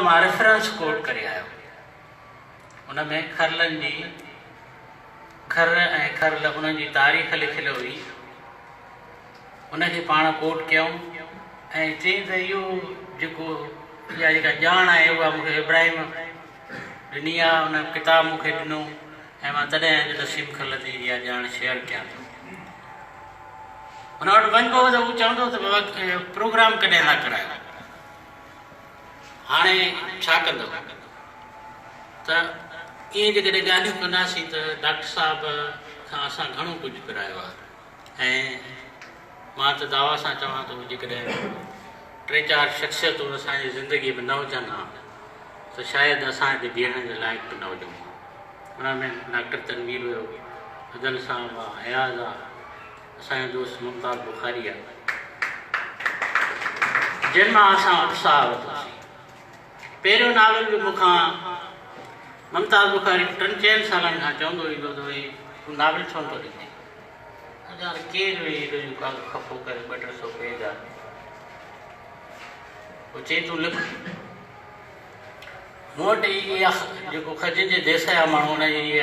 मां रेफरेंस कोट करे आयो। उन में खरलनि जी खर ऐं खरल उन्हनि जी तारीख़ लिखियल हुई, उनखे पाण कोट कयूं ऐं चई त इहो जेको इहा जेका ॼाण आहे उहा मूंखे इब्राहिम ॾिनी आहे। उन किताब मूंखे ॾिनो ऐं मां तॾहिं अॼु नसीम खरल ते इहा ॼाण शेयर कयां थो। हुन वटि वञिबो त उहो चवंदो त बाबा प्रोग्राम कॾहिं था करायो, हाणे छा कंदव? त इहे जेकॾहिं ॻाल्हियूं कंदासीं त डॉक्टर साहिब खां असां घणो कुझु करायो आहे। ऐं मां त दावा सां चवां थो जेकॾहिं 3-4 शख़्सियतूं असांजी ज़िंदगीअ में न हुजनि हा त शायदि असां हिते बीहण जे लाइक़ बि न हुजूं। हुन में डॉक्टर तनवीर हुयो, अदल साहिब आहे, हयाज़ आहे, असांजो दोस्त मुमताज़ बुखारी आहे, जिन मां असां उत्साह वरितोसीं। पहिरियों नावल बि मूंखां मुमताज़ बुखारी 3-4 सालनि खां चवंदो ईंदो त भई तूं नावल छो नथो लिखे? यार केरु वेही हेॾो खफ़ो करे 200-300 पेज आहे, पोइ चई तूं लिख। मूं वटि इहा जेको खजिन जे देश जा माण्हू हुनजी